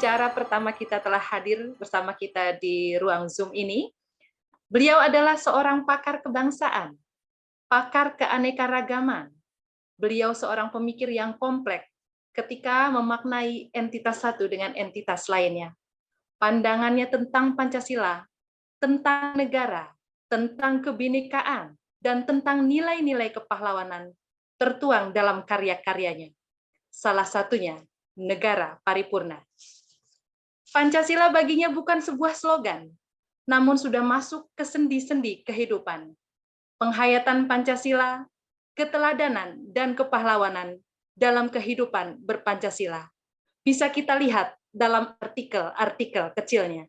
pembicara pertama kita telah hadir bersama kita di ruang Zoom ini. Beliau adalah seorang pakar kebangsaan, pakar keanekaragaman. Beliau seorang pemikir yang kompleks ketika memaknai entitas satu dengan entitas lainnya. Pandangannya tentang Pancasila, tentang negara, tentang kebinekaan, dan tentang nilai-nilai kepahlawanan tertuang dalam karya-karyanya. Salah satunya, Negara Paripurna. Pancasila baginya bukan sebuah slogan, namun sudah masuk ke sendi-sendi kehidupan. Penghayatan Pancasila, keteladanan, dan kepahlawanan dalam kehidupan berpancasila bisa kita lihat dalam artikel-artikel kecilnya.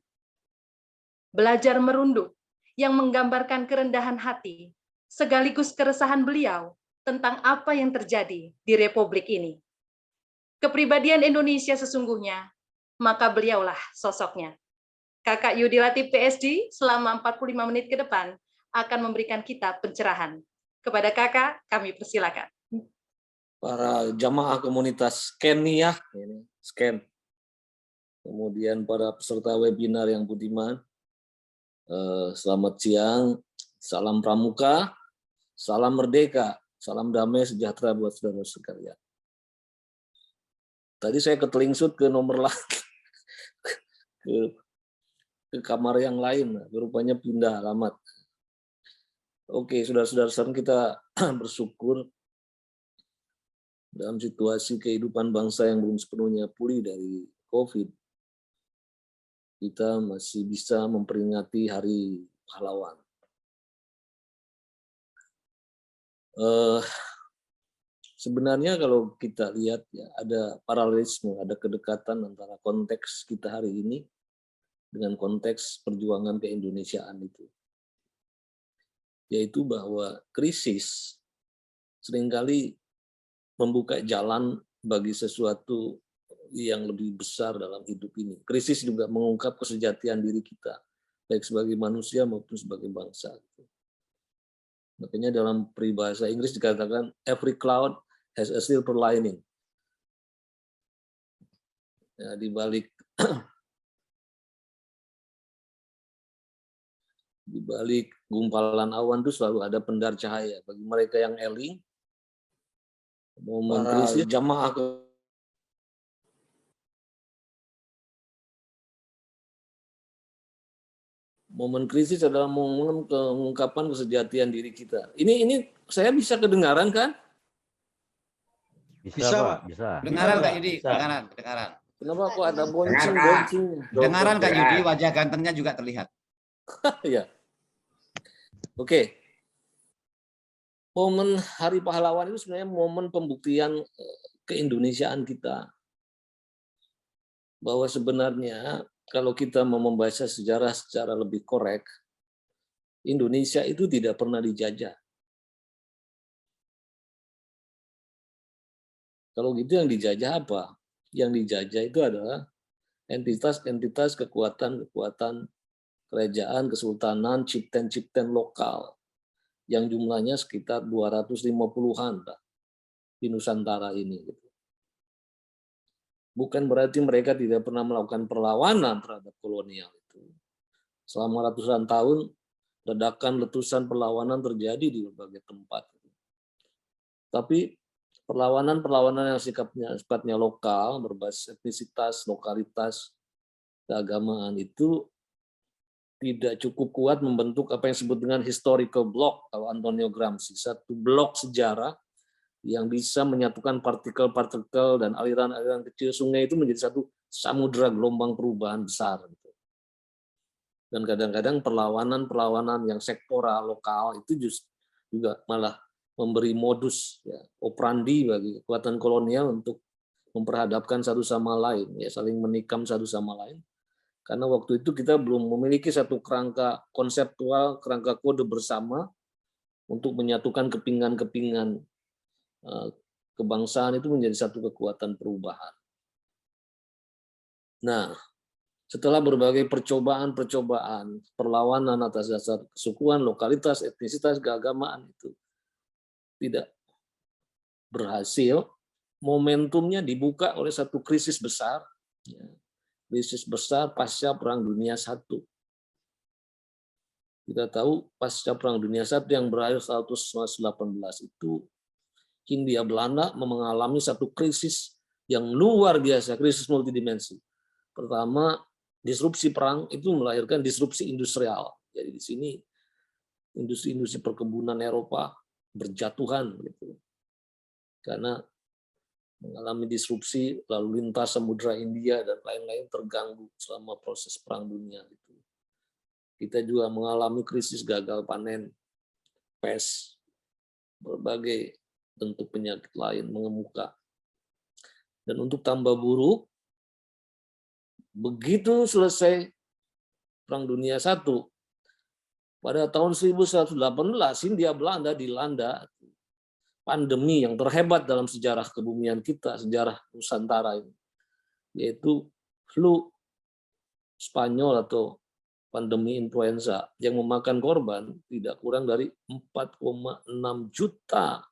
Belajar merunduk yang menggambarkan kerendahan hati sekaligus keresahan beliau tentang apa yang terjadi di Republik ini. Kepribadian Indonesia sesungguhnya, maka beliaulah sosoknya. Kakak Yudi Latif PSD selama 45 menit ke depan akan memberikan kita pencerahan. Kepada kakak, kami persilakan. Para jamaah komunitas Skenia, Scan. Kemudian para peserta webinar yang budiman, selamat siang, salam pramuka, salam merdeka, salam damai sejahtera buat saudara sekalian. Tadi saya ketelingsut ke nomor lain, ke kamar yang lain, rupanya pindah alamat. Oke, saudara-saudara kita bersyukur dalam situasi kehidupan bangsa yang belum sepenuhnya pulih dari COVID, kita masih bisa memperingati Hari Pahlawan. Sebenarnya kalau kita lihat ya ada paralelisme, ada kedekatan antara konteks kita hari ini dengan konteks perjuangan keindonesiaan itu. Yaitu bahwa krisis seringkali membuka jalan bagi sesuatu yang lebih besar dalam hidup ini. Krisis juga mengungkap kesejatian diri kita, baik sebagai manusia maupun sebagai bangsa. Makanya dalam peribahasa Inggris dikatakan every cloud has a silver lining. Ya, di balik gumpalan awan itu selalu ada pendar cahaya. Bagi mereka yang eling, momen krisis jamaah momen krisis adalah momen pengungkapan kesejatian diri kita. Ini saya bisa kedengaran kan? Bisa, Pak. Bisa. Dengaran Kak Yudi, dengaran. Kenapa kok ada bonceng? Dengaran Kak Yudi, wajah gantengnya juga terlihat. Ya. Oke. Momen Hari Pahlawan itu sebenarnya momen pembuktian keindonesiaan kita. Bahwa sebenarnya kalau kita mau membaca sejarah secara lebih korek, Indonesia itu tidak pernah dijajah. Kalau gitu yang dijajah apa? Yang dijajah itu adalah entitas-entitas kekuatan-kekuatan kerajaan, kesultanan, cipten-cipten lokal yang jumlahnya sekitar 250-an di Nusantara ini. Bukan berarti mereka tidak pernah melakukan perlawanan terhadap kolonial itu. Selama ratusan tahun, ledakan-letusan perlawanan terjadi di berbagai tempat. Tapi perlawanan yang sifatnya lokal, berbasis etnisitas, lokalitas, keagamaan itu tidak cukup kuat membentuk apa yang disebut dengan historical block atau Antonio Gramsci, satu blok sejarah yang bisa menyatukan partikel-partikel dan aliran-aliran kecil sungai itu menjadi satu samudera gelombang perubahan besar. Dan kadang-kadang perlawanan yang sektoral lokal itu juga malah memberi modus ya, operandi bagi kekuatan kolonial untuk memperhadapkan satu sama lain, ya, saling menikam satu sama lain. Karena waktu itu kita belum memiliki satu kerangka konseptual, kerangka kode bersama untuk menyatukan kepingan-kepingan kebangsaan itu menjadi satu kekuatan perubahan. Nah, setelah berbagai percobaan perlawanan atas dasar kesukuan, lokalitas, etnisitas, keagamaan itu tidak berhasil, momentumnya dibuka oleh satu krisis besar, ya, krisis besar pasca Perang Dunia I. Kita tahu pasca Perang Dunia I yang berakhir 1918 itu Hindia Belanda mengalami satu krisis yang luar biasa, krisis multidimensi. Pertama, disrupsi perang itu melahirkan disrupsi industrial. Jadi di sini industri-industri perkebunan Eropa berjatuhan gitu. Karena mengalami disrupsi lalu lintas Samudra India dan lain-lain terganggu selama proses Perang Dunia itu. Kita juga mengalami krisis gagal panen, pes, berbagai bentuk penyakit lain mengemuka. Dan untuk tambah buruk, begitu selesai Perang Dunia I, pada tahun 1118 Hindia Belanda dilanda pandemi yang terhebat dalam sejarah kebumian kita, sejarah Nusantara ini, yaitu flu Spanyol atau pandemi influenza yang memakan korban tidak kurang dari 4,6 juta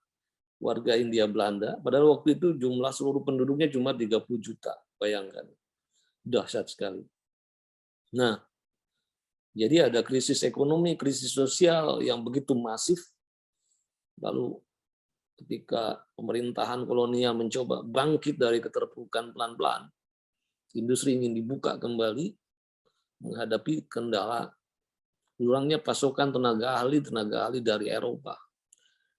warga Hindia Belanda. Padahal waktu itu jumlah seluruh penduduknya cuma 30 juta. Bayangkan. Dahsyat sekali. Nah, jadi ada krisis ekonomi, krisis sosial yang begitu masif. Lalu ketika pemerintahan kolonial mencoba bangkit dari keterpurukan pelan-pelan, industri ingin dibuka kembali, menghadapi kendala kurangnya pasokan tenaga ahli dari Eropa.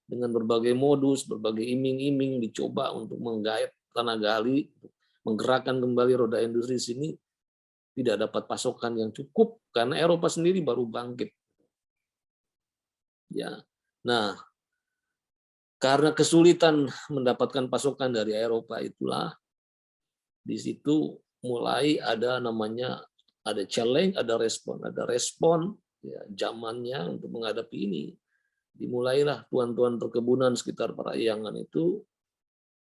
Dengan berbagai modus, berbagai iming-iming dicoba untuk menggait tenaga ahli, menggerakkan kembali roda industri sini, tidak dapat pasokan yang cukup karena Eropa sendiri baru bangkit. Ya. Nah, karena kesulitan mendapatkan pasokan dari Eropa itulah di situ mulai ada namanya ada challenge, ada respon ya, zamannya untuk menghadapi ini. Dimulailah tuan-tuan perkebunan sekitar Parahyangan itu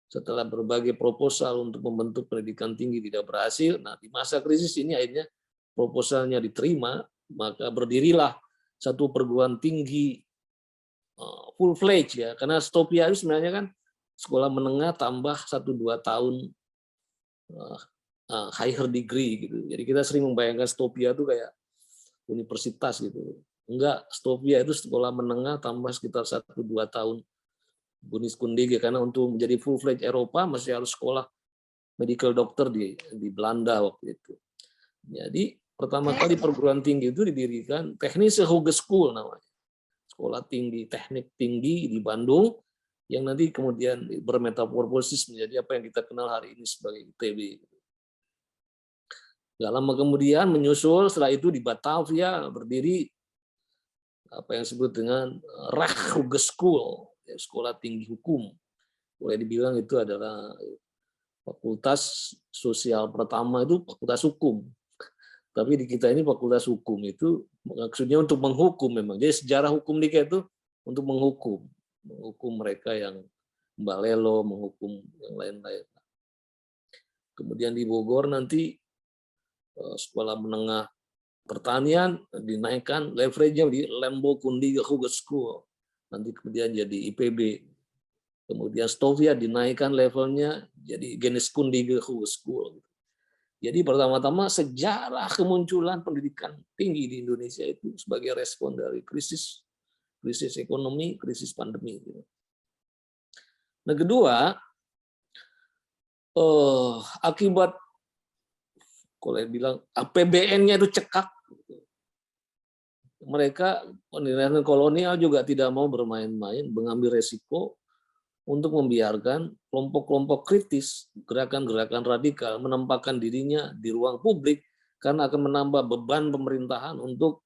setelah berbagai proposal untuk membentuk pendidikan tinggi tidak berhasil. Nah, di masa krisis ini akhirnya proposalnya diterima, maka berdirilah satu perguruan tinggi full fledged ya. Karena Stopia itu sebenarnya kan sekolah menengah tambah 1-2 tahun higher degree gitu. Jadi kita sering membayangkan Stopia itu kayak universitas gitu. Enggak, Stopia itu sekolah menengah tambah sekitar 1-2 tahun Bundeskundige, karena untuk menjadi full fledged Eropa masih harus sekolah medical doctor di Belanda waktu itu. Jadi pertama kali perguruan tinggi itu didirikan Technische Hogeschool namanya. Sekolah tinggi, teknik tinggi di Bandung yang nanti kemudian bermetamorfosis menjadi apa yang kita kenal hari ini sebagai ITB. Gak lama kemudian menyusul setelah itu di Batavia berdiri apa yang disebut dengan Hogeschool, sekolah tinggi hukum. Boleh dibilang itu adalah fakultas sosial pertama itu fakultas hukum. Tapi di kita ini fakultas hukum itu maksudnya untuk menghukum memang. Jadi sejarah hukum di kita itu untuk menghukum mereka yang mbalelo, menghukum yang lain-lain. Kemudian di Bogor nanti sekolah menengah pertanian dinaikkan leverage-nya di Lembo-Kundige Hogeschool. Nanti kemudian jadi IPB. Kemudian Stovia dinaikkan levelnya jadi Geneskundige Hogeschool. Jadi pertama-tama sejarah kemunculan pendidikan tinggi di Indonesia itu sebagai respon dari krisis ekonomi, krisis pandemi. Nah, kedua, akibat kalau bilang APBN-nya itu cekak, mereka pendidikan kolonial juga tidak mau bermain-main, mengambil resiko untuk membiarkan kelompok-kelompok kritis, gerakan-gerakan radikal menempatkan dirinya di ruang publik karena akan menambah beban pemerintahan untuk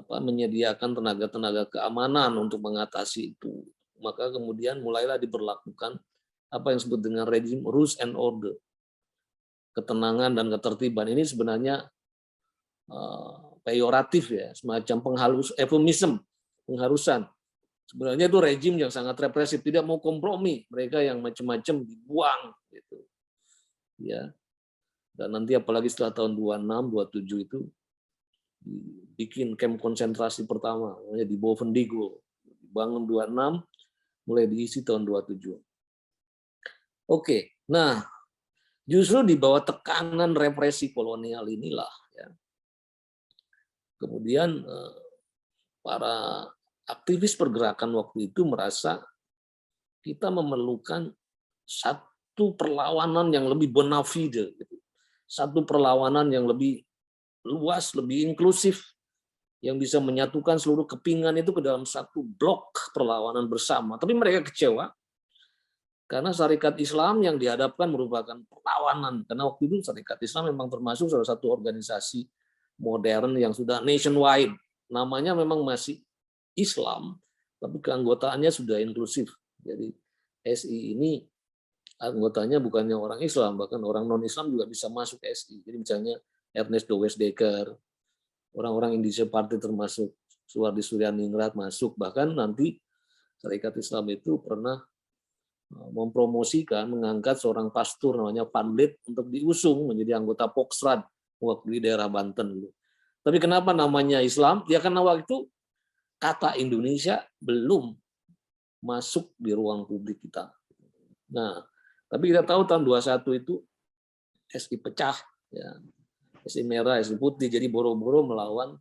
menyediakan tenaga-tenaga keamanan untuk mengatasi itu. Maka kemudian mulailah diberlakukan apa yang disebut dengan rezim rules and order. Ketenangan dan ketertiban ini sebenarnya peyoratif ya, semacam pengharusan. Sebenarnya itu rezim yang sangat represif, tidak mau kompromi, mereka yang macam-macam dibuang gitu. Ya. Dan nanti apalagi setelah tahun 26, 27 itu bikin kamp konsentrasi pertama namanya di Bovendigul. Dibangun 26, mulai diisi tahun 27. Oke. Nah, Justru di bawah tekanan represi kolonial inilah ya, kemudian para aktivis pergerakan waktu itu merasa kita memerlukan satu perlawanan yang lebih bona fide, gitu. Satu perlawanan yang lebih luas, lebih inklusif, yang bisa menyatukan seluruh kepingan itu ke dalam satu blok perlawanan bersama. Tapi mereka kecewa karena Syarikat Islam yang dihadapkan merupakan perlawanan. Karena waktu itu Syarikat Islam memang termasuk salah satu organisasi modern yang sudah nationwide. Namanya memang masih Islam, tapi keanggotaannya sudah inklusif. Jadi SI ini anggotanya bukannya orang Islam, bahkan orang non-Islam juga bisa masuk SI. Jadi misalnya Ernest Dowes-Dekker, orang-orang Indonesia Party termasuk Suwardi Suryaningrat masuk. Bahkan nanti Syarikat Islam itu pernah mempromosikan, mengangkat seorang pastor namanya Pandit untuk diusung menjadi anggota Poksrad waktu di daerah Banten. Tapi kenapa namanya Islam? Ya karena waktu itu kata Indonesia belum masuk di ruang publik kita. Nah, tapi kita tahu tahun 21 itu SI pecah, ya. SI merah, SI putih, jadi boro-boro melawan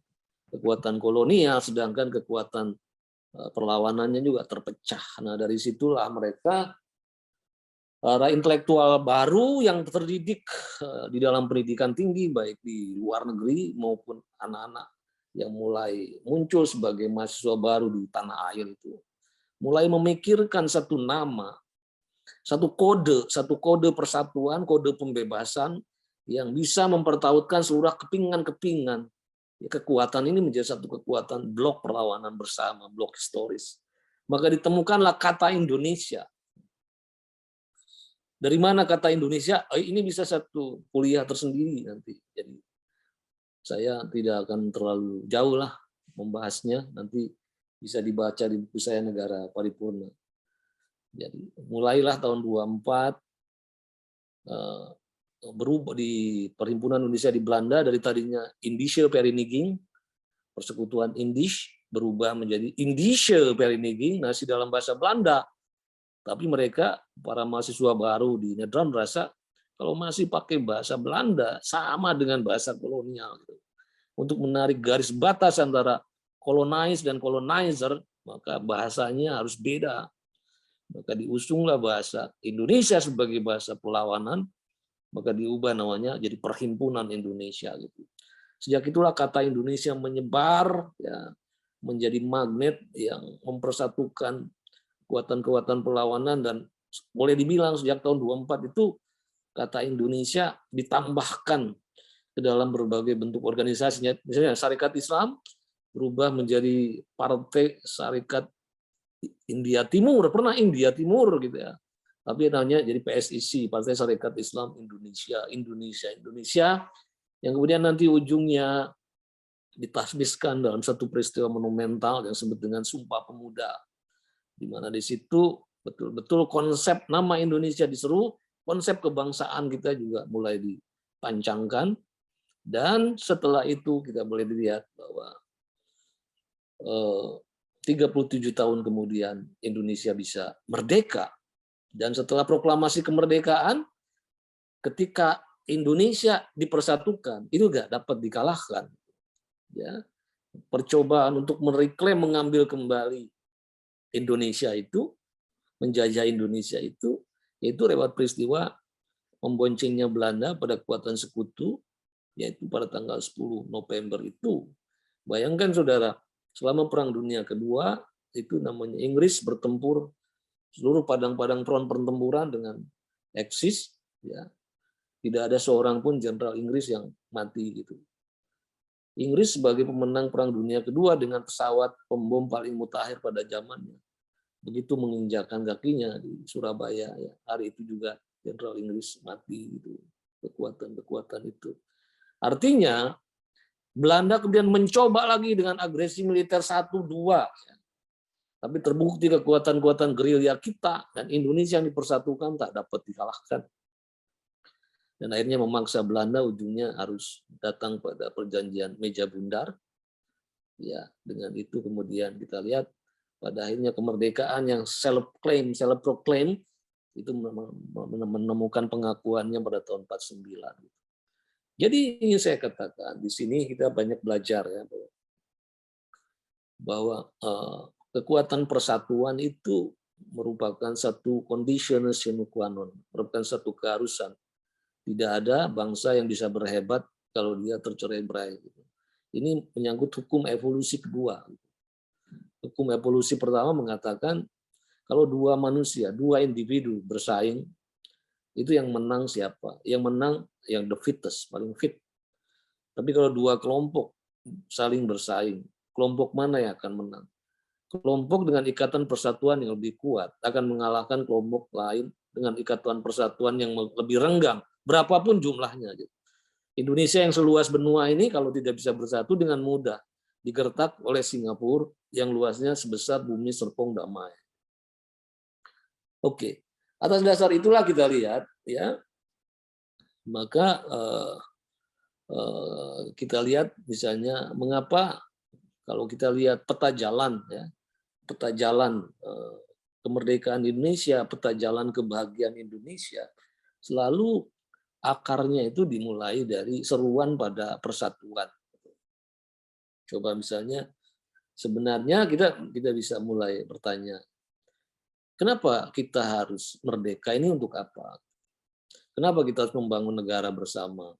kekuatan kolonial, sedangkan kekuatan perlawanannya juga terpecah. Nah, dari situlah mereka, para intelektual baru yang terdidik di dalam pendidikan tinggi, baik di luar negeri maupun anak-anak yang mulai muncul sebagai mahasiswa baru di tanah air itu, mulai memikirkan satu nama, satu kode persatuan, kode pembebasan yang bisa mempertautkan seluruh kepingan-kepingan. Kekuatan ini menjadi satu kekuatan blok perlawanan bersama, blok historis. Maka ditemukanlah kata Indonesia. Dari mana kata Indonesia? Ini bisa satu kuliah tersendiri nanti. Jadi saya tidak akan terlalu jauh lah membahasnya. Nanti bisa dibaca di buku saya Negara Paripurna. Jadi mulailah tahun 24 berubah di Perhimpunan Indonesia di Belanda, dari tadinya Indische Vereniging, persekutuan Indisch, berubah menjadi Indische Vereniging, masih dalam bahasa Belanda. Tapi mereka, para mahasiswa baru di Nederland, merasa kalau masih pakai bahasa Belanda sama dengan bahasa kolonial. Untuk menarik garis batas antara colonize dan colonizer, maka bahasanya harus beda. Maka diusunglah bahasa Indonesia sebagai bahasa perlawanan, maka diubah namanya jadi Perhimpunan Indonesia gitu. Sejak itulah kata Indonesia menyebar ya, menjadi magnet yang mempersatukan kekuatan-kekuatan perlawanan, dan boleh dibilang sejak tahun 24 itu kata Indonesia ditambahkan ke dalam berbagai bentuk organisasinya. Misalnya Syarikat Islam berubah menjadi Partai Syarikat India Timur, pernah India Timur gitu ya. Tapi namanya jadi PSIC, Partai Syarikat Islam Indonesia, yang kemudian nanti ujungnya ditasbiskan dalam satu peristiwa monumental yang disebut dengan Sumpah Pemuda, di mana di situ betul-betul konsep nama Indonesia diseru, konsep kebangsaan kita juga mulai dipancangkan, dan setelah itu kita boleh dilihat bahwa 37 tahun kemudian Indonesia bisa merdeka. Dan setelah proklamasi kemerdekaan, ketika Indonesia dipersatukan, itu nggak dapat dikalahkan. Ya, percobaan untuk mereklaim, mengambil kembali Indonesia itu, menjajah Indonesia itu, yaitu lewat peristiwa memboncengnya Belanda pada kekuatan sekutu, yaitu pada tanggal 10 November itu. Bayangkan saudara, selama Perang Dunia Kedua, itu namanya Inggris bertempur seluruh padang-padang front pertempuran dengan Axis, ya, tidak ada seorang pun jenderal Inggris yang mati gitu. Inggris sebagai pemenang Perang Dunia Kedua dengan pesawat pembom paling mutakhir pada zamannya, begitu menginjakkan kakinya di Surabaya, ya, hari itu juga jenderal Inggris mati gitu. Kekuatan-kekuatan itu. Artinya Belanda kemudian mencoba lagi dengan agresi militer 1-2. Ya. Tapi terbukti kekuatan-kekuatan gerilya kita dan Indonesia yang dipersatukan tak dapat dikalahkan. Dan akhirnya memaksa Belanda ujungnya harus datang pada perjanjian Meja Bundar. Ya, dengan itu kemudian kita lihat pada akhirnya kemerdekaan yang self-proclaim Itu menemukan pengakuannya pada tahun 49. Jadi ingin saya katakan di sini kita banyak belajar ya bahwa kekuatan persatuan itu merupakan satu condition sine qua non, merupakan satu keharusan. Tidak ada bangsa yang bisa berhebat kalau dia tercerai-berai. Ini menyangkut hukum evolusi kedua. Hukum evolusi pertama mengatakan kalau dua manusia, dua individu bersaing, itu yang menang siapa? Yang menang yang the fittest, paling fit. Tapi kalau dua kelompok saling bersaing, kelompok mana yang akan menang? Kelompok dengan ikatan persatuan yang lebih kuat akan mengalahkan kelompok lain dengan ikatan persatuan yang lebih renggang, berapapun jumlahnya. Indonesia yang seluas benua ini kalau tidak bisa bersatu dengan mudah digertak oleh Singapura yang luasnya sebesar bumi Serpong Damai. Oke, atas dasar itulah kita lihat ya, maka kita lihat misalnya mengapa kalau kita lihat peta jalan ya, peta jalan kemerdekaan Indonesia, peta jalan kebahagiaan Indonesia, selalu akarnya itu dimulai dari seruan pada persatuan. Coba misalnya, sebenarnya kita bisa mulai bertanya, kenapa kita harus merdeka ini untuk apa? Kenapa kita harus membangun negara bersama?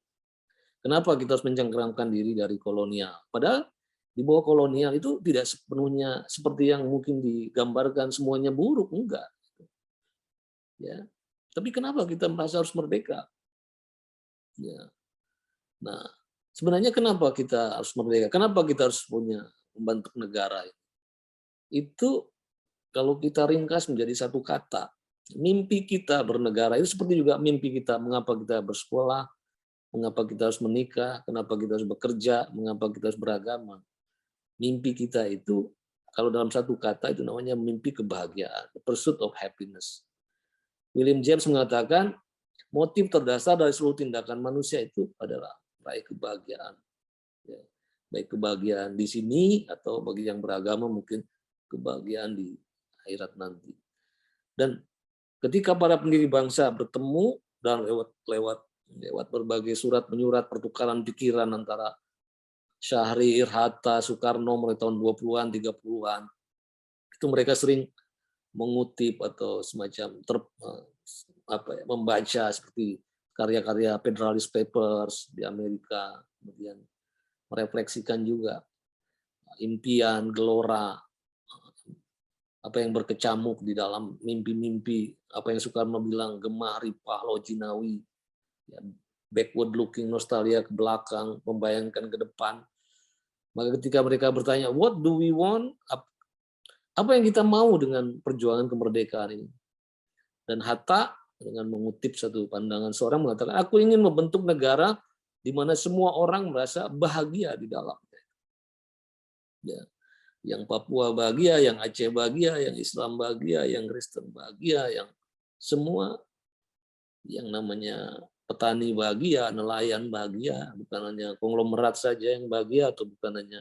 Kenapa kita harus mencengkeramkan diri dari kolonial? Padahal di bawah kolonial itu tidak sepenuhnya seperti yang mungkin digambarkan semuanya buruk, enggak. Ya. Tapi kenapa kita merasa harus merdeka? Ya. Nah, sebenarnya kenapa kita harus merdeka? Kenapa kita harus punya membentuk negara? Itu kalau kita ringkas menjadi satu kata, mimpi kita bernegara itu seperti juga mimpi kita mengapa kita bersekolah, mengapa kita harus menikah, kenapa kita harus bekerja, mengapa kita harus beragama. Mimpi kita itu, kalau dalam satu kata itu namanya mimpi kebahagiaan, the pursuit of happiness. William James mengatakan, motif terdasar dari seluruh tindakan manusia itu adalah meraih kebahagiaan. Ya, baik kebahagiaan di sini, atau bagi yang beragama mungkin kebahagiaan di akhirat nanti. Dan ketika para pendiri bangsa bertemu dan lewat berbagai surat menyurat pertukaran pikiran antara Syahrir, Hatta, Soekarno mulai tahun 20-an, 30-an. Itu mereka sering mengutip atau semacam membaca seperti karya-karya Federalist Papers di Amerika, kemudian merefleksikan juga impian, gelora, apa yang berkecamuk di dalam mimpi-mimpi, apa yang Soekarno bilang, gemah, ripah, lojinawi, ya, backward looking, nostalgia ke belakang, membayangkan ke depan. Maka ketika mereka bertanya, what do we want? Apa yang kita mau dengan perjuangan kemerdekaan ini? Dan Hatta dengan mengutip satu pandangan seorang mengatakan, aku ingin membentuk negara di mana semua orang merasa bahagia di dalamnya. Ya. Yang Papua bahagia, yang Aceh bahagia, yang Islam bahagia, yang Kristen bahagia, yang semua yang namanya petani bahagia, nelayan bahagia, bukan hanya konglomerat saja yang bahagia, atau bukan hanya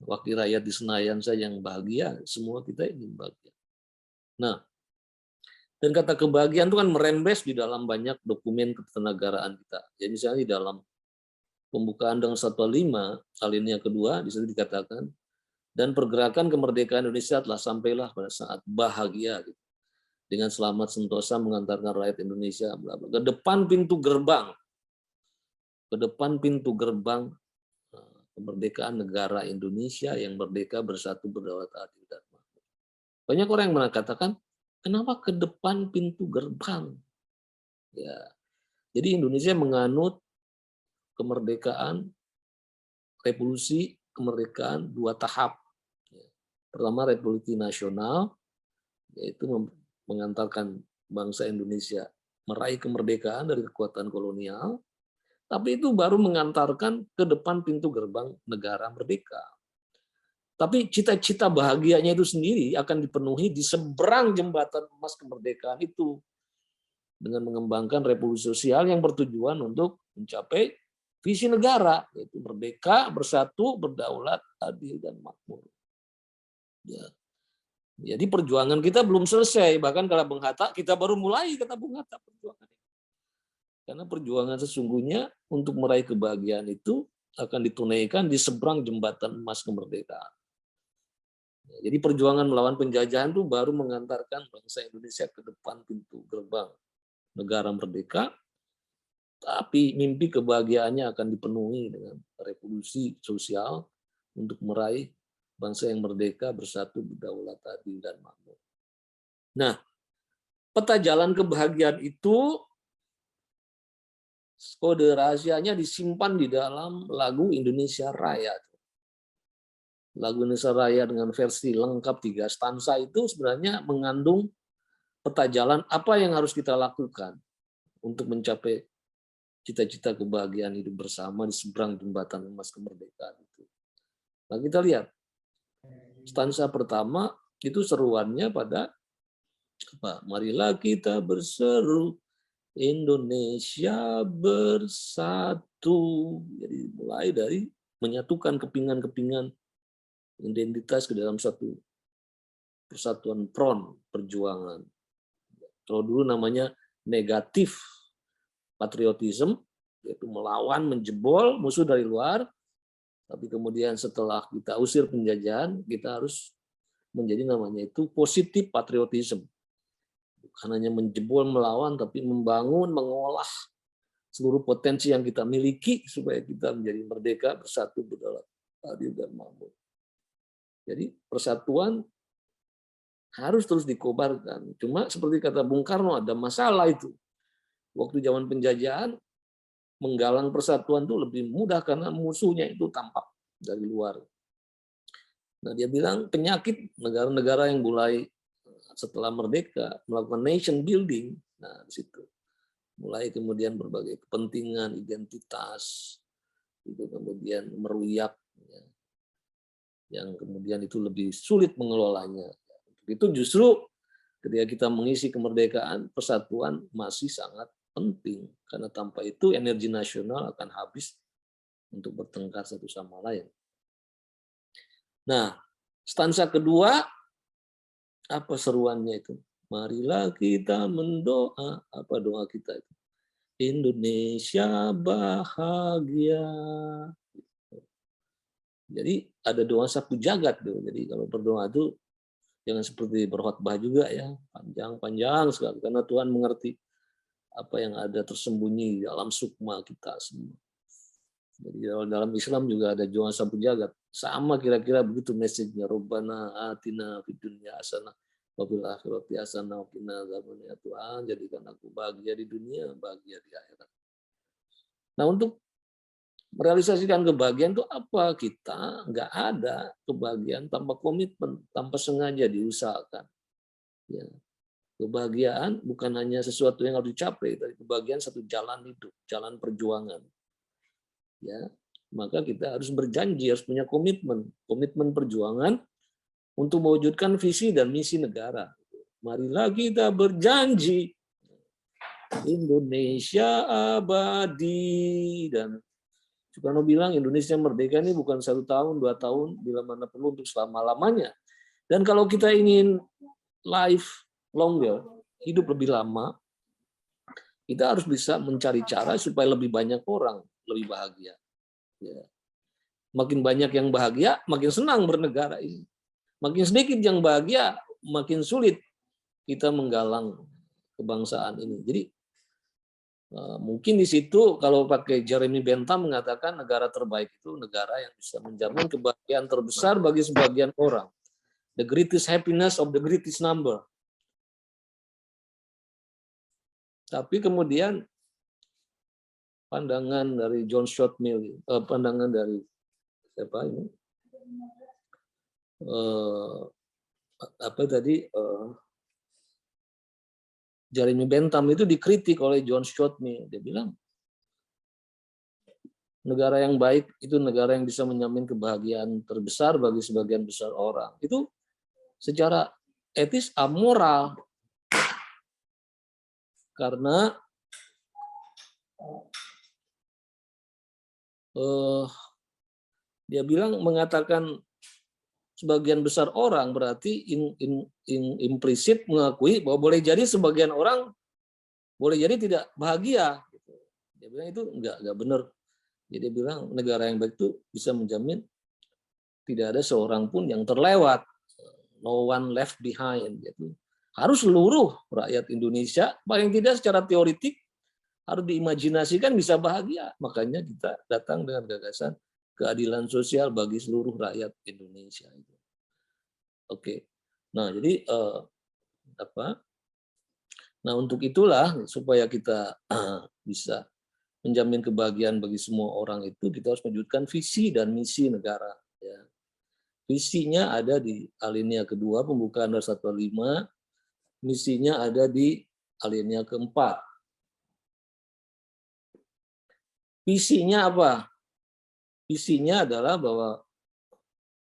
wakil rakyat di Senayan saja yang bahagia, semua kita ingin bahagia. Nah, dan kata kebahagiaan itu kan merembes di dalam banyak dokumen ketenagaraan kita. Jadi misalnya di dalam pembukaan Undang-Undang 145, alinea kedua, di situ dikatakan, dan pergerakan kemerdekaan Indonesia telah sampailah pada saat bahagia, gitu, dengan selamat sentosa mengantarkan rakyat Indonesia ke depan pintu gerbang, kemerdekaan negara Indonesia yang merdeka, bersatu, berdaulat, adil, dan makmur. Banyak orang yang mengatakan, kenapa ke depan pintu gerbang? Ya, jadi Indonesia menganut kemerdekaan, revolusi kemerdekaan dua tahap. Pertama, revolusi nasional, yaitu mengantarkan bangsa Indonesia meraih kemerdekaan dari kekuatan kolonial, tapi itu baru mengantarkan ke depan pintu gerbang negara merdeka. Tapi cita-cita bahagianya itu sendiri akan dipenuhi di seberang jembatan emas kemerdekaan itu, dengan mengembangkan revolusi sosial yang bertujuan untuk mencapai visi negara, yaitu merdeka, bersatu, berdaulat, adil, dan makmur. Ya. Jadi perjuangan kita belum selesai. Bahkan kalau Bung Hatta, kita baru mulai, kata Bung Hatta, perjuangan. Karena perjuangan sesungguhnya untuk meraih kebahagiaan itu akan ditunaikan di seberang jembatan emas kemerdekaan. Jadi perjuangan melawan penjajahan itu baru mengantarkan bangsa Indonesia ke depan pintu gerbang negara merdeka, tapi mimpi kebahagiaannya akan dipenuhi dengan revolusi sosial untuk meraih bangsa yang merdeka, bersatu, berdaulat, adil, dan makmur. Nah, peta jalan kebahagiaan itu kode rahasianya disimpan di dalam lagu Indonesia Raya. Lagu Indonesia Raya dengan versi lengkap 3 stansa itu sebenarnya mengandung peta jalan apa yang harus kita lakukan untuk mencapai cita-cita kebahagiaan hidup bersama di seberang jembatan emas kemerdekaan itu. Nah, kita lihat stansa pertama itu seruannya pada apa? Marilah kita berseru Indonesia bersatu. Jadi mulai dari menyatukan kepingan-kepingan identitas ke dalam satu persatuan front perjuangan. Kalau dulu namanya negatif patriotisme, yaitu melawan, menjebol musuh dari luar. Tapi kemudian setelah kita usir penjajahan, kita harus menjadi namanya itu positif patriotisme. Bukan hanya menjebol, melawan, tapi membangun, mengolah seluruh potensi yang kita miliki supaya kita menjadi merdeka, bersatu, berdaulat, adil, dan makmur. Jadi persatuan harus terus dikobarkan. Cuma seperti kata Bung Karno, ada masalah itu. Waktu zaman penjajahan, menggalang persatuan itu lebih mudah karena musuhnya itu tampak dari luar. Nah, dia bilang penyakit negara-negara yang mulai setelah merdeka melakukan nation building. Nah, di situ mulai kemudian berbagai kepentingan, identitas, itu kemudian meruyak, ya, yang kemudian itu lebih sulit mengelolanya. Itu justru ketika kita mengisi kemerdekaan, persatuan masih sangat penting. Karena tanpa itu energi nasional akan habis untuk bertengkar satu sama lain. Nah, stansa kedua, apa seruannya itu? Marilah kita mendoa. Apa doa kita itu? Indonesia bahagia. Jadi ada doa sapu jagat tuh. Jadi kalau berdoa itu jangan seperti berkhotbah juga ya, panjang-panjang sekali karena Tuhan mengerti apa yang ada tersembunyi dalam sukma kita semua. Jadi dalam Islam juga ada doa sapu jagat. Sama kira-kira begitu message-nya. Rabbana atina fid dunya hasanah wa fil akhirati hasanah wa qina adzabannar. Tuhan, jadikan aku bahagia di dunia, bahagia di akhirat. Nah, untuk merealisasikan kebahagiaan itu apa? Kita nggak ada kebahagiaan tanpa komitmen, tanpa sengaja diusahakan. Ya. Kebahagiaan bukan hanya sesuatu yang harus dicapai, tapi kebahagiaan satu jalan hidup, jalan perjuangan. Ya, maka kita harus berjanji, harus punya komitmen perjuangan untuk mewujudkan visi dan misi negara. Marilah kita berjanji Indonesia abadi. Dan Soekarno bilang Indonesia merdeka ini bukan 1 tahun, 2 tahun, bila mana perlu untuk selama-lamanya. Dan kalau kita ingin life longer, hidup lebih lama, kita harus bisa mencari cara supaya lebih banyak orang lebih bahagia. Ya. Makin banyak yang bahagia, makin senang bernegara ini. Makin sedikit yang bahagia, makin sulit kita menggalang kebangsaan ini. Jadi mungkin di situ kalau pakai Jeremy Bentham mengatakan negara terbaik itu negara yang bisa menjamin kebahagiaan terbesar bagi sebagian orang. The greatest happiness of the greatest number. Tapi kemudian pandangan dari John Stuart Mill, pandangan dari siapa ini? Apa tadi? Jeremy Bentham itu dikritik oleh John Stuart Mill. Dia bilang negara yang baik itu negara yang bisa menjamin kebahagiaan terbesar bagi sebagian besar orang. Itu secara etis amoral. Karena dia bilang mengatakan sebagian besar orang berarti implisit mengakui bahwa boleh jadi sebagian orang boleh jadi tidak bahagia. Dia bilang itu enggak benar. Jadi dia bilang negara yang baik itu bisa menjamin tidak ada seorang pun yang terlewat, no one left behind. Gitu. Harus seluruh rakyat Indonesia paling tidak secara teoritik harus diimajinasikan bisa bahagia. Makanya kita datang dengan gagasan keadilan sosial bagi seluruh rakyat Indonesia. Oke. Nah, jadi Nah, untuk itulah supaya kita bisa menjamin kebahagiaan bagi semua orang itu, kita harus mewujudkan visi dan misi negara. Ya. Visinya ada di alinea kedua pembukaan dari 185, misinya ada di alinea keempat. Visinya apa? Visinya adalah bahwa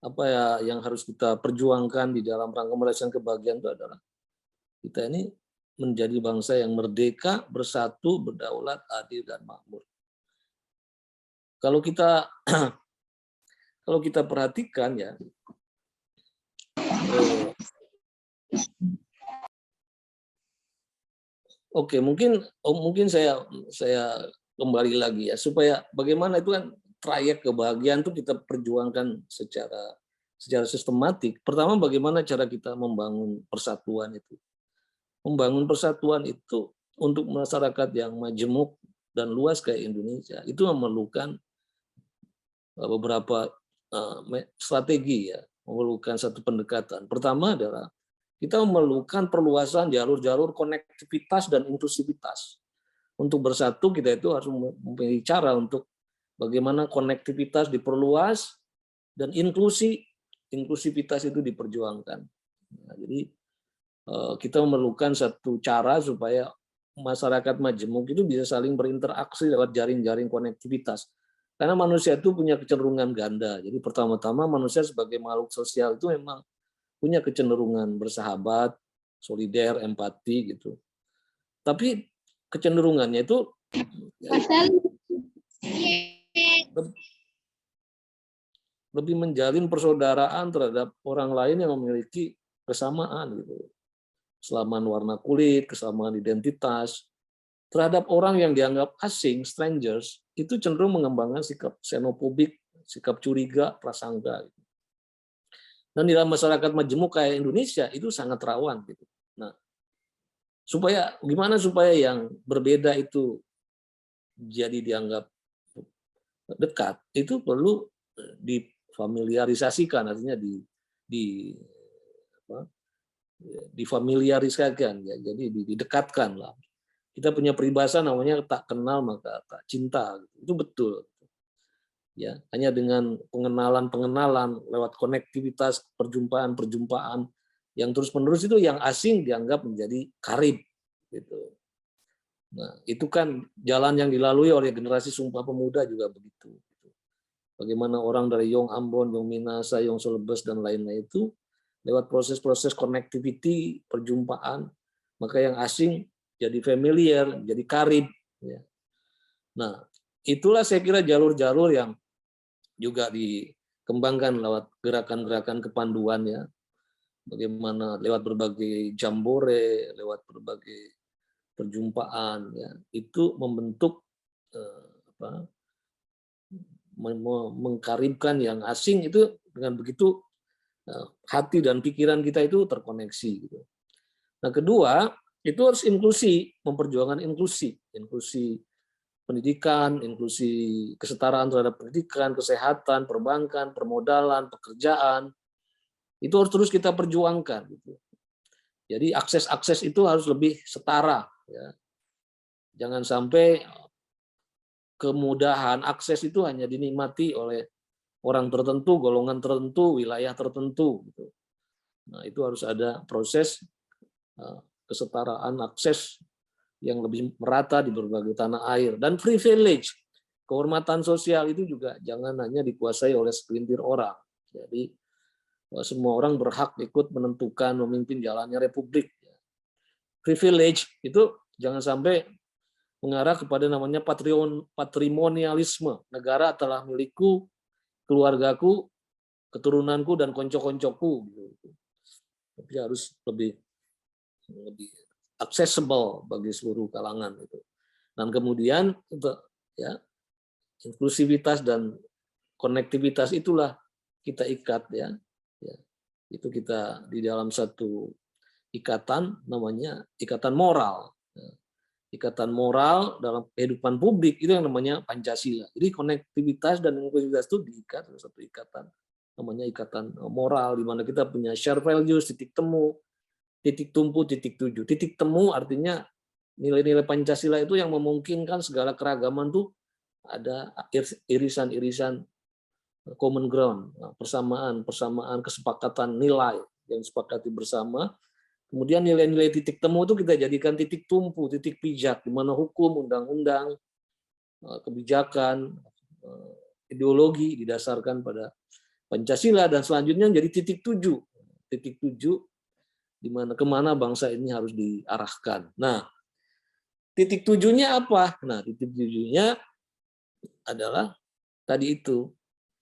apa ya yang harus kita perjuangkan di dalam rangka merasakan kebahagiaan itu adalah kita ini menjadi bangsa yang merdeka, bersatu, berdaulat, adil dan makmur. Kalau kita perhatikan ya, oke, mungkin saya kembali lagi ya, supaya bagaimana itu kan trayek kebahagiaan itu kita perjuangkan secara sistematik. Pertama, bagaimana cara kita membangun persatuan itu. Membangun persatuan itu untuk masyarakat yang majemuk dan luas kayak Indonesia, itu memerlukan beberapa strategi ya, memerlukan satu pendekatan. Pertama adalah kita memerlukan perluasan jalur-jalur konektivitas dan inklusivitas. Untuk bersatu kita itu harus memiliki cara untuk bagaimana konektivitas diperluas dan inklusivitas itu diperjuangkan. Nah, jadi kita memerlukan satu cara supaya masyarakat majemuk itu bisa saling berinteraksi lewat jaring-jaring konektivitas. Karena manusia itu punya kecenderungan ganda. Jadi pertama-tama manusia sebagai makhluk sosial itu memang punya kecenderungan bersahabat, solider, empati gitu. Tapi kecenderungannya itu lebih menjalin persaudaraan terhadap orang lain yang memiliki kesamaan gitu. Kesamaan warna kulit, kesamaan identitas. Terhadap orang yang dianggap asing, strangers, itu cenderung mengembangkan sikap xenofobik, sikap curiga, prasangka. Dan di dalam masyarakat majemuk kayak Indonesia itu sangat rawan gitu. Nah, gimana supaya yang berbeda itu jadi dianggap dekat, itu perlu difamiliarisasikan, artinya difamiliarisasikan ya, jadi didekatkan lah. Kita punya peribahasa namanya tak kenal maka tak cinta, itu betul. Ya, hanya dengan pengenalan lewat konektivitas, perjumpaan yang terus-menerus itu yang asing dianggap menjadi karib gitu. Nah, itu kan jalan yang dilalui oleh generasi Sumpah Pemuda juga begitu. Bagaimana orang dari Yong Ambon, Yong Minasa, Yong Solebes dan lain-lain itu lewat proses-proses connectivity, perjumpaan, maka yang asing jadi familiar, jadi karib. Ya. Nah, itulah saya kira jalur-jalur yang juga dikembangkan lewat gerakan-gerakan kepanduan ya. Bagaimana lewat berbagai jambore, lewat berbagai perjumpaan ya, itu membentuk mengkaribkan yang asing itu dengan begitu hati dan pikiran kita itu terkoneksi gitu. Nah, kedua, itu harus inklusi, memperjuangkan inklusi pendidikan, inklusi kesetaraan terhadap pendidikan, kesehatan, perbankan, permodalan, pekerjaan. Itu harus terus kita perjuangkan gitu. Jadi akses itu harus lebih setara ya. Jangan sampai kemudahan akses itu hanya dinikmati oleh orang tertentu, golongan tertentu, wilayah tertentu gitu. Nah, itu harus ada proses kesetaraan akses yang lebih merata di berbagai tanah air. Dan privilege, kehormatan sosial itu juga jangan hanya dikuasai oleh segelintir orang. Jadi semua orang berhak ikut menentukan memimpin jalannya republik. Privilege itu jangan sampai mengarah kepada namanya patrimonialisme. Negara telah milikku, keluargaku, keturunanku dan konco-koncoku gitu. Tapi harus lebih accessible bagi seluruh kalangan itu. Dan kemudian ya inklusivitas dan konektivitas itulah kita ikat ya. Itu kita di dalam satu ikatan namanya ikatan moral. Ikatan moral dalam kehidupan publik itu yang namanya Pancasila. Jadi konektivitas dan inklusivitas itu diikat dalam satu ikatan namanya ikatan moral, di mana kita punya share values, titik temu, titik tumpu, titik tuju. Titik temu artinya nilai-nilai Pancasila itu yang memungkinkan segala keragaman tuh ada irisan-irisan common ground, persamaan, kesepakatan nilai yang disepakati bersama. Kemudian nilai-nilai titik temu itu kita jadikan titik tumpu, titik pijak, di mana hukum, undang-undang, kebijakan, ideologi didasarkan pada Pancasila, dan selanjutnya jadi titik tuju di mana kemana bangsa ini harus diarahkan. Nah, titik tujunya apa? Nah, titik tujunya adalah tadi itu.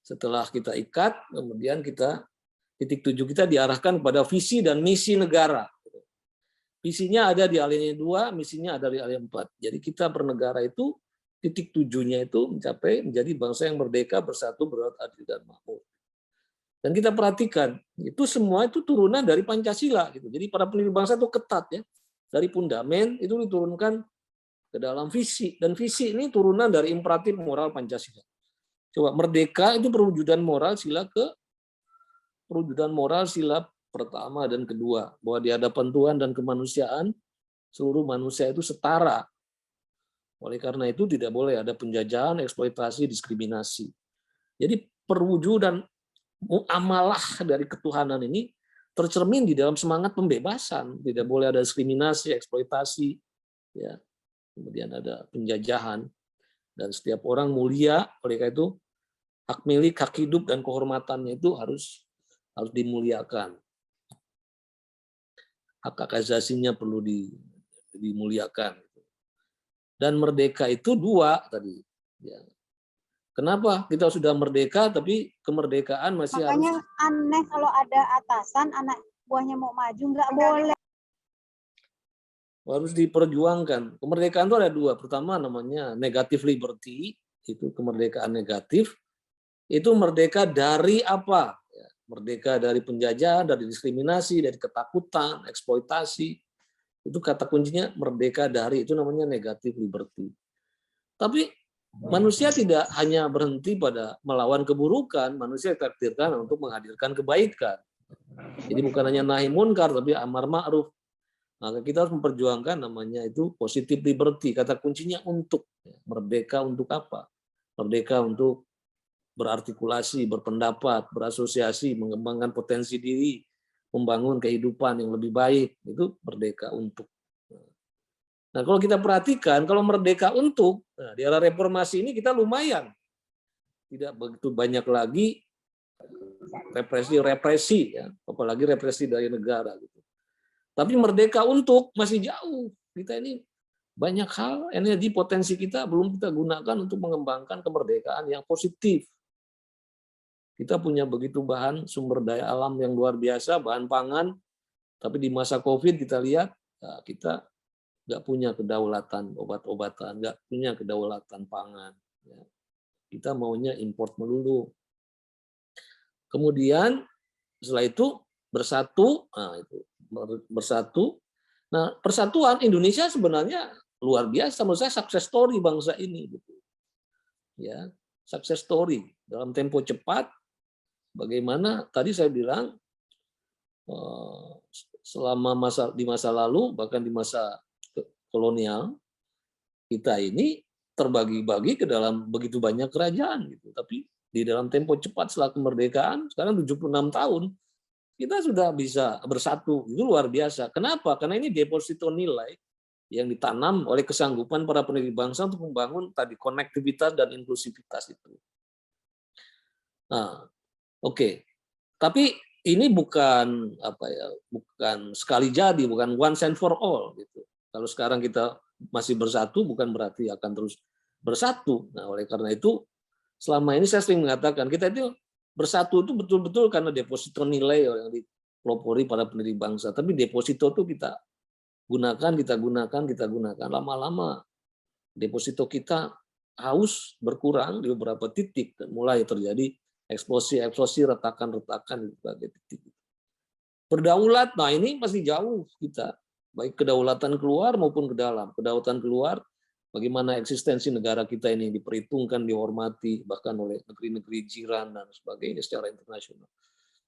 Setelah kita ikat, kemudian titik tuju kita diarahkan pada visi dan misi negara. Visinya ada di alinea 2, misinya ada di alinea 4. Jadi kita bernegara itu titik tujunya itu menjadi bangsa yang merdeka, bersatu, beradab, adil, dan makmur. Dan kita perhatikan, itu semua itu turunan dari Pancasila. Gitu. Jadi para pendiri bangsa itu ketat ya. Dari pundamen itu diturunkan ke dalam visi. Dan visi ini turunan dari imperatif moral Pancasila. Coba merdeka itu perwujudan moral sila pertama dan kedua, bahwa di hadapan Tuhan dan kemanusiaan seluruh manusia itu setara. Oleh karena itu tidak boleh ada penjajahan, eksploitasi, diskriminasi. Jadi perwujudan muamalah dari ketuhanan ini tercermin di dalam semangat pembebasan. Tidak boleh ada diskriminasi, eksploitasi, ya. Kemudian ada penjajahan, dan setiap orang mulia. Oleh karena itu hak milik, hak hidup, dan kehormatannya itu harus dimuliakan. Hak asasinya perlu dimuliakan. Dan merdeka itu dua tadi. Ya. Kenapa kita sudah merdeka tapi kemerdekaan masih Makanya aneh kalau ada atasan anak buahnya mau maju nggak boleh. Harus diperjuangkan. Kemerdekaan itu ada dua. Pertama namanya negative liberty, itu kemerdekaan negatif. Itu merdeka dari apa? Merdeka dari penjajahan, dari diskriminasi, dari ketakutan, eksploitasi. Itu kata kuncinya merdeka dari, itu namanya negative liberty. Tapi manusia tidak hanya berhenti pada melawan keburukan, manusia ditakdirkan untuk menghadirkan kebaikan. Jadi bukan hanya nahi munkar, tapi amar ma'ruf. Maka kita harus memperjuangkan namanya itu positive liberty. Kata kuncinya untuk. Merdeka untuk apa? Merdeka untuk berartikulasi, berpendapat, berasosiasi, mengembangkan potensi diri, membangun kehidupan yang lebih baik. Itu merdeka untuk. Nah, kalau kita perhatikan, kalau merdeka untuk, nah, di era reformasi ini kita lumayan. Tidak begitu banyak lagi represi, ya, apalagi represi dari negara. Gitu. Tapi merdeka untuk masih jauh. Kita ini banyak hal, energi potensi kita belum kita gunakan untuk mengembangkan kemerdekaan yang positif. Kita punya begitu bahan sumber daya alam yang luar biasa, bahan pangan, tapi di masa COVID kita lihat nah, kita nggak punya kedaulatan obat-obatan, nggak punya kedaulatan pangan. Ya. Kita maunya import melulu. Kemudian setelah itu bersatu, bersatu. Nah, persatuan Indonesia sebenarnya luar biasa. Menurut saya success story bangsa ini, gitu. Ya, success story dalam tempo cepat. Bagaimana tadi saya bilang selama di masa lalu, bahkan di masa kolonial, kita ini terbagi-bagi ke dalam begitu banyak kerajaan, gitu. Tapi di dalam tempo cepat setelah kemerdekaan, sekarang 76 tahun, kita sudah bisa bersatu. Itu luar biasa. Kenapa? Karena ini deposito nilai yang ditanam oleh kesanggupan para pendiri bangsa untuk membangun tadi konektivitas dan inklusivitas itu. Nah, oke. Tapi ini bukan bukan sekali jadi, bukan once and for all gitu. Kalau sekarang kita masih bersatu bukan berarti akan terus bersatu. Nah, oleh karena itu selama ini saya sering mengatakan kita itu bersatu itu betul-betul karena deposito nilai yang dipelopori pada pendiri bangsa. Tapi deposito itu kita gunakan. Lama-lama deposito kita haus berkurang di beberapa titik dan mulai terjadi eksplosi, retakan di berbagai titik. Berdaulat, nah ini masih jauh kita, baik kedaulatan keluar maupun ke dalam. Kedaulatan keluar, bagaimana eksistensi negara kita ini diperhitungkan, dihormati, bahkan oleh negeri-negeri jiran dan sebagainya secara internasional.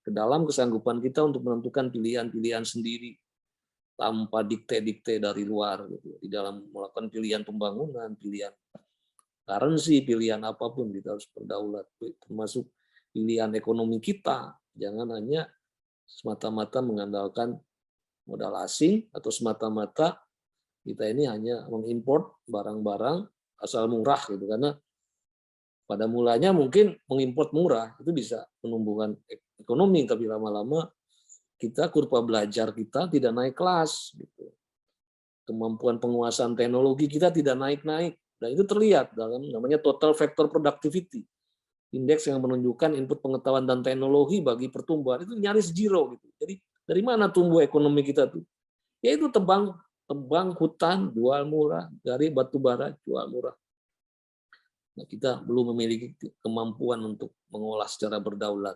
Ke dalam kesanggupan kita untuk menentukan pilihan-pilihan sendiri tanpa dikte-dikte dari luar, gitu. Di dalam melakukan pilihan pembangunan, pilihan currency, pilihan apapun kita harus berdaulat, termasuk pilihan ekonomi kita. Jangan hanya semata-mata mengandalkan modal asing atau semata-mata kita ini hanya mengimpor barang-barang asal murah gitu, karena pada mulanya mungkin mengimpor murah itu bisa menumbuhkan ekonomi, tapi lama-lama kita kurva belajar kita tidak naik kelas gitu. Kemampuan penguasaan teknologi kita tidak naik-naik, dan itu terlihat dalam namanya total factor productivity, indeks yang menunjukkan input pengetahuan dan teknologi bagi pertumbuhan itu nyaris zero gitu. Jadi dari mana tumbuh ekonomi kita tuh? Yaitu tebang hutan jual murah, dari batu bara jual murah. Nah, kita belum memiliki kemampuan untuk mengolah secara berdaulat.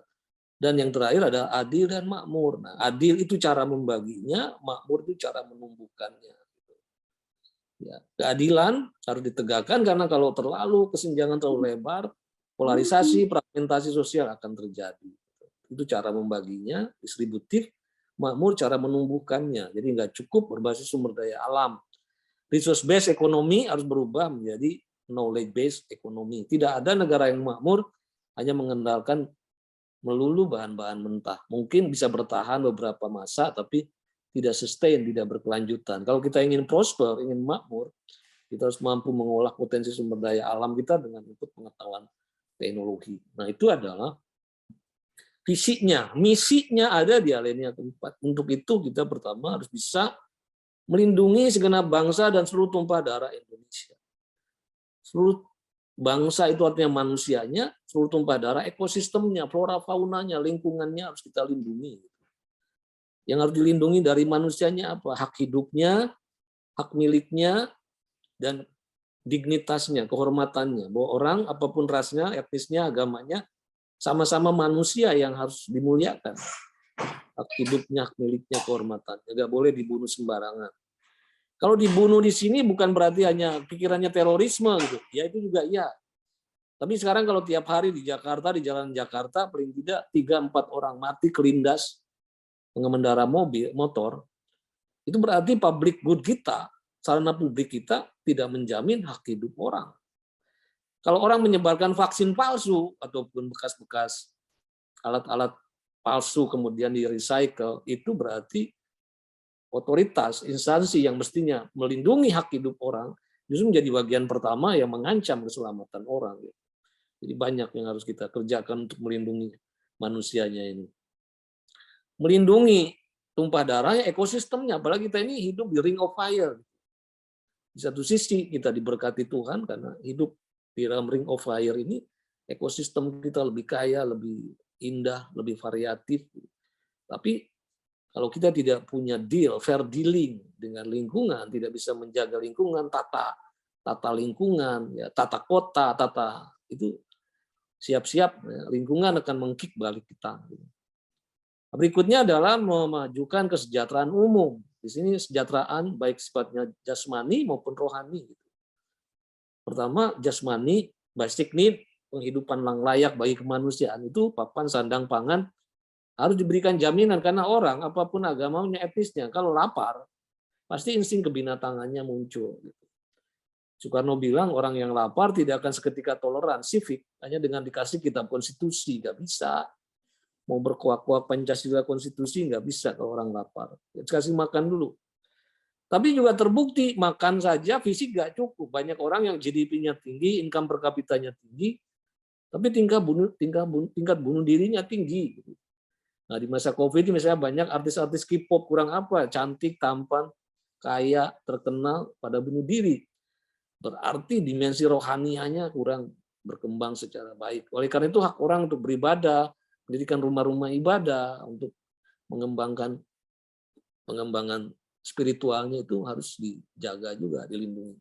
Dan yang terakhir ada adil dan makmur. Nah, adil itu cara membaginya, makmur itu cara menumbuhkannya. Ya, keadilan harus ditegakkan karena kalau terlalu kesenjangan terlalu lebar, polarisasi, fragmentasi sosial akan terjadi. Itu cara membaginya, distributif, makmur cara menumbuhkannya. Jadi nggak cukup berbasis sumber daya alam. Resource based ekonomi harus berubah menjadi knowledge based ekonomi. Tidak ada negara yang makmur hanya mengandalkan melulu bahan-bahan mentah. Mungkin bisa bertahan beberapa masa, tapi tidak sustain, tidak berkelanjutan. Kalau kita ingin prosper, ingin makmur, kita harus mampu mengolah potensi sumber daya alam kita dengan input pengetahuan teknologi. Nah, itu adalah visinya, misinya ada di alinea keempat. Untuk itu kita pertama harus bisa melindungi segenap bangsa dan seluruh tumpah darah Indonesia. Seluruh bangsa itu artinya manusianya, seluruh tumpah darah, ekosistemnya, flora faunanya, lingkungannya harus kita lindungi. Yang harus dilindungi dari manusianya apa? Hak hidupnya, hak miliknya, dan dignitasnya, kehormatannya. Bahwa orang apapun rasnya, etnisnya, agamanya, sama-sama manusia yang harus dimuliakan. Hak hidupnya, hak miliknya, kehormatannya. Nggak boleh dibunuh sembarangan. Kalau dibunuh di sini bukan berarti hanya pikirannya terorisme gitu. Ya itu juga iya. Tapi sekarang kalau tiap hari di Jakarta, di jalan Jakarta, paling tidak 3-4 orang mati kelindas pengendara motor, itu berarti public good kita, sarana publik kita tidak menjamin hak hidup orang. Kalau orang menyebarkan vaksin palsu ataupun bekas-bekas alat-alat palsu kemudian di-recycle, itu berarti otoritas, instansi yang mestinya melindungi hak hidup orang justru menjadi bagian pertama yang mengancam keselamatan orang. Jadi banyak yang harus kita kerjakan untuk melindungi manusianya ini. Melindungi tumpah darahnya, ekosistemnya, apalagi kita ini hidup di ring of fire. Di satu sisi kita diberkati Tuhan karena hidup di dalam ring of fire ini, ekosistem kita lebih kaya, lebih indah, lebih variatif. Tapi kalau kita tidak punya deal, fair dealing dengan lingkungan, tidak bisa menjaga lingkungan, tata lingkungan, ya, tata kota, itu siap-siap ya, lingkungan akan mengkick balik kita. Berikutnya adalah memajukan kesejahteraan umum. Di sini kesejahteraan baik sifatnya jasmani maupun rohani. Pertama, jasmani, basic need, penghidupan yang layak bagi kemanusiaan itu papan, sandang, pangan harus diberikan jaminan karena orang apapun agamanya, etnisnya, kalau lapar pasti insting kebinatangannya muncul. Soekarno bilang orang yang lapar tidak akan seketika toleran, civic, hanya dengan dikasih kitab konstitusi, nggak bisa. Mau berkuak-kuak Pancasila konstitusi nggak bisa kalau orang lapar. Kasih makan dulu. Tapi juga terbukti makan saja fisik nggak cukup. Banyak orang yang GDP-nya tinggi, income per kapitanya tinggi, tapi tingkat bunuh dirinya tinggi. Nah di masa COVID ini misalnya banyak artis-artis K-pop kurang apa, cantik, tampan, kaya, terkenal, pada bunuh diri. Berarti dimensi rohanianya kurang berkembang secara baik. Oleh karena itu hak orang untuk beribadah, mendirikan rumah-rumah ibadah untuk pengembangan spiritualnya itu harus dijaga juga, dilindungi.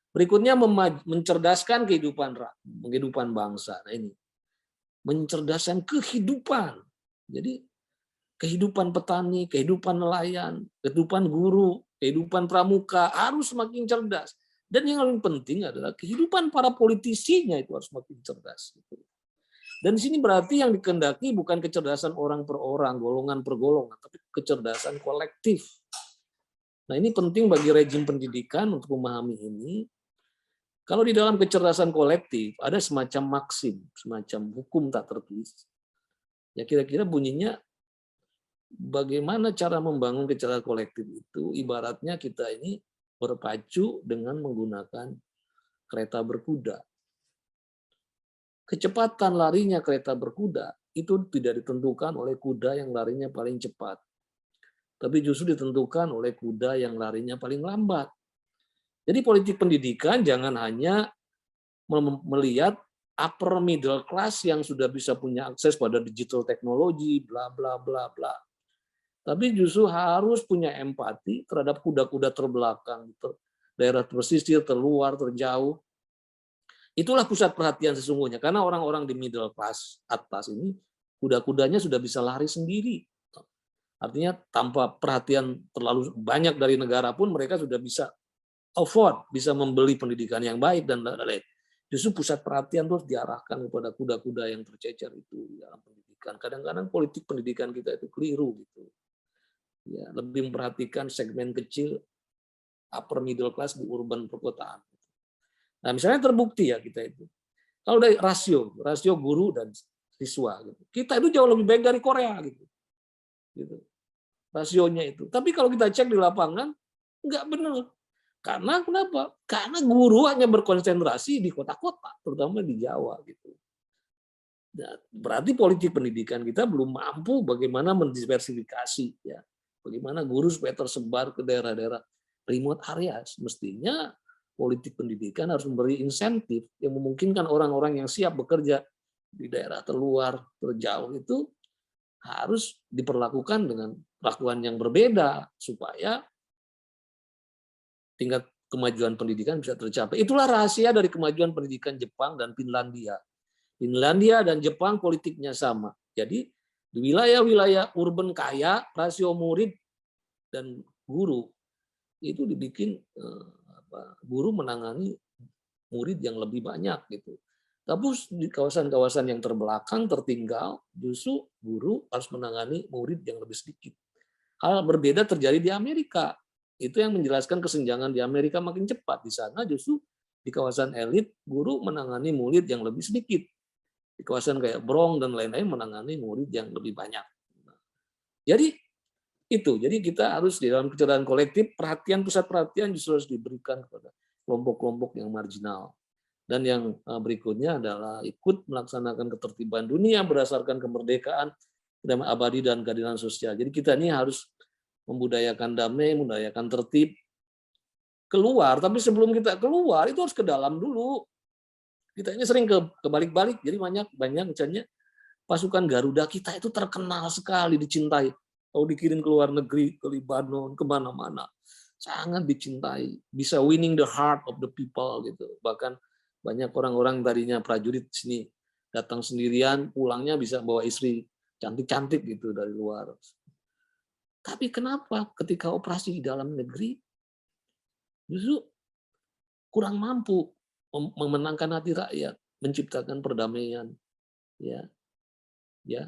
Berikutnya mencerdaskan kehidupan bangsa. Nah ini, mencerdaskan kehidupan. Jadi kehidupan petani, kehidupan nelayan, kehidupan guru, kehidupan pramuka harus semakin cerdas. Dan yang paling penting adalah kehidupan para politisinya itu harus semakin cerdas. Dan di sini berarti yang dikehendaki bukan kecerdasan orang per orang, golongan per golongan, tapi kecerdasan kolektif. Nah ini penting bagi rejim pendidikan untuk memahami ini. Kalau di dalam kecerdasan kolektif ada semacam maksim, semacam hukum tak tertulis. Ya kira-kira bunyinya bagaimana cara membangun kecerdasan kolektif itu ibaratnya kita ini berpacu dengan menggunakan kereta berkuda. Kecepatan larinya kereta berkuda itu tidak ditentukan oleh kuda yang larinya paling cepat. Tapi justru ditentukan oleh kuda yang larinya paling lambat. Jadi politik pendidikan jangan hanya melihat upper middle class yang sudah bisa punya akses pada digital teknologi, bla bla bla bla. Tapi justru harus punya empati terhadap kuda-kuda terbelakang, daerah pesisir, terluar, terjauh. Itulah pusat perhatian sesungguhnya, karena orang-orang di middle class atas ini, kuda-kudanya sudah bisa lari sendiri. Artinya tanpa perhatian terlalu banyak dari negara pun mereka sudah bisa afford, bisa membeli pendidikan yang baik dan lain-lain. Justru pusat perhatian terus diarahkan kepada kuda-kuda yang tercecer itu di dalam pendidikan. Kadang-kadang politik pendidikan kita itu keliru gitu. Ya, lebih memperhatikan segmen kecil upper middle class di urban perkotaan. Nah, misalnya terbukti ya kita itu. Kalau dari rasio guru dan siswa gitu. Kita itu jauh lebih baik dari Korea gitu. Rasionya itu. Tapi kalau kita cek di lapangan nggak benar. Karena kenapa? Karena guru hanya berkonsentrasi di kota-kota, terutama di Jawa gitu. Nah, berarti politik pendidikan kita belum mampu bagaimana mendiversifikasi ya. Bagaimana guru supaya tersebar ke daerah-daerah remote areas. Mestinya politik pendidikan harus memberi insentif yang memungkinkan orang-orang yang siap bekerja di daerah terluar, terjauh itu harus diperlakukan dengan perlakuan yang berbeda supaya tingkat kemajuan pendidikan bisa tercapai. Itulah rahasia dari kemajuan pendidikan Jepang dan Finlandia. Finlandia dan Jepang politiknya sama. Jadi di wilayah-wilayah urban kaya, rasio murid dan guru itu dibikin guru menangani murid yang lebih banyak gitu. Tapi di kawasan-kawasan yang terbelakang, tertinggal, justru guru harus menangani murid yang lebih sedikit. Hal berbeda terjadi di Amerika. Itu yang menjelaskan kesenjangan di Amerika makin cepat. Di sana justru di kawasan elit, guru menangani murid yang lebih sedikit. Di kawasan kayak Bronx dan lain-lain menangani murid yang lebih banyak. Jadi kita harus di dalam kecerdasan kolektif, pusat perhatian justru harus diberikan kepada kelompok-kelompok yang marginal. Dan yang berikutnya adalah ikut melaksanakan ketertiban dunia berdasarkan kemerdekaan, kedamaian abadi dan keadilan sosial. Jadi kita ini harus membudayakan damai, membudayakan tertib, keluar. Tapi sebelum kita keluar itu harus ke dalam dulu. Kita ini sering kebalik-balik. Jadi banyak misalnya pasukan Garuda kita itu terkenal sekali, dicintai. Kalau dikirim ke luar negeri, ke Lebanon, kemana-mana, sangat dicintai. Bisa winning the heart of the people gitu. Bahkan banyak orang-orang tadinya prajurit sini datang sendirian, pulangnya bisa bawa istri cantik-cantik gitu dari luar. Tapi kenapa ketika operasi di dalam negeri justru kurang mampu memenangkan hati rakyat, menciptakan perdamaian, ya,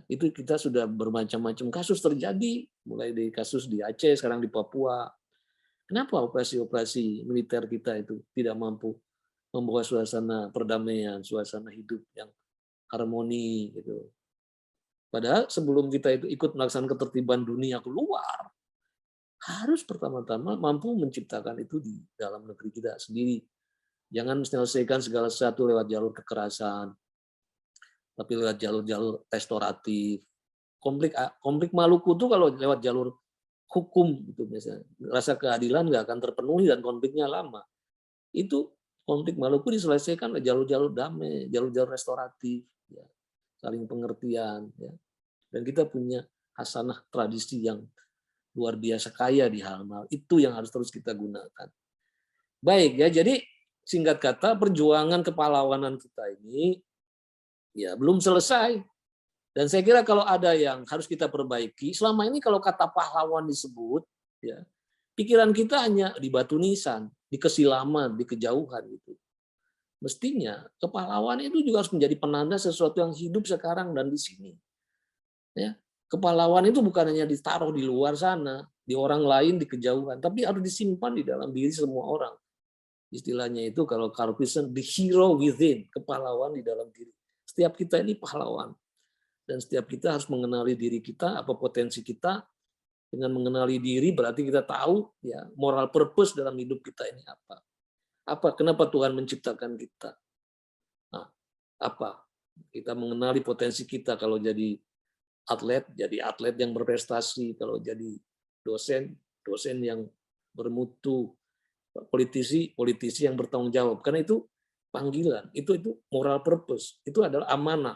itu kita sudah bermacam-macam kasus terjadi, mulai dari kasus di Aceh, sekarang di Papua. Kenapa operasi-operasi militer kita itu tidak mampu membawa suasana perdamaian, suasana hidup yang harmoni, gitu. Padahal sebelum kita itu ikut melaksanakan ketertiban dunia keluar, harus pertama-tama mampu menciptakan itu di dalam negeri kita sendiri. Jangan menyelesaikan segala sesuatu lewat jalur kekerasan, tapi lewat jalur-jalur restoratif. Konflik Maluku itu kalau lewat jalur hukum, itu biasanya rasa keadilan nggak akan terpenuhi dan konfliknya lama. Itu konflik Maluku diselesaikan oleh jalur-jalur damai, jalur-jalur restoratif, ya, saling pengertian, ya. Dan kita punya hasanah tradisi yang luar biasa kaya di hal-hal itu yang harus terus kita gunakan. Baik ya, jadi singkat kata perjuangan kepahlawanan kita ini ya belum selesai. Dan saya kira kalau ada yang harus kita perbaiki, selama ini kalau kata pahlawan disebut, ya pikiran kita hanya di batu nisan, di kesilaman, di kejauhan gitu. Mestinya kepahlawan itu juga harus menjadi penanda sesuatu yang hidup sekarang dan di sini. Ya, kepahlawan itu bukan hanya ditaruh di luar sana, di orang lain di kejauhan, tapi harus disimpan di dalam diri semua orang. Istilahnya itu kalau Karl Pearson, the hero within, kepahlawan di dalam diri. Setiap kita ini pahlawan. Dan setiap kita harus mengenali diri kita, apa potensi kita. Dengan mengenali diri berarti kita tahu ya moral purpose dalam hidup kita ini apa. Kenapa Tuhan menciptakan kita? Nah, apa? Kita mengenali potensi kita kalau jadi atlet yang berprestasi, kalau jadi dosen yang bermutu, politisi yang bertanggung jawab. Karena itu panggilan, itu moral purpose, itu adalah amanah.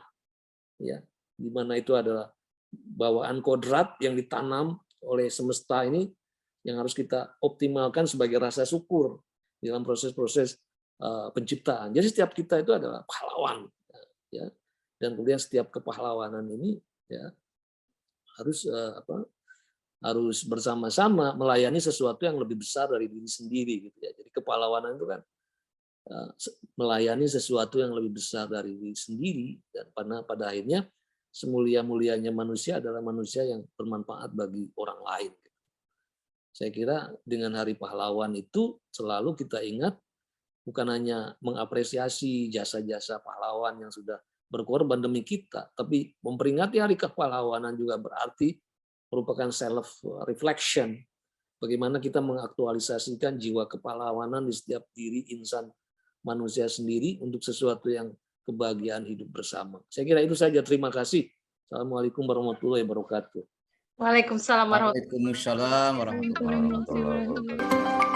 Ya, di mana itu adalah bawaan kodrat yang ditanam oleh semesta ini yang harus kita optimalkan sebagai rasa syukur dalam proses-proses penciptaan. Jadi setiap kita itu adalah pahlawan, ya. Dan kemudian setiap kepahlawanan ini ya harus bersama-sama melayani sesuatu yang lebih besar dari diri sendiri gitu ya. Jadi kepahlawanan itu kan melayani sesuatu yang lebih besar dari diri sendiri, dan pada akhirnya semulia-mulianya manusia adalah manusia yang bermanfaat bagi orang lain. Saya kira dengan Hari Pahlawan itu selalu kita ingat bukan hanya mengapresiasi jasa-jasa pahlawan yang sudah berkorban demi kita, tapi memperingati Hari Kepahlawanan juga berarti merupakan self-reflection. Bagaimana kita mengaktualisasikan jiwa kepahlawanan di setiap diri insan manusia sendiri untuk sesuatu yang kebahagiaan hidup bersama. Saya kira itu saja. Terima kasih. Assalamualaikum warahmatullahi wabarakatuh. Waalaikumsalam warahmatullahi Waalaikumsalam warahmatullahi wabarakatuh.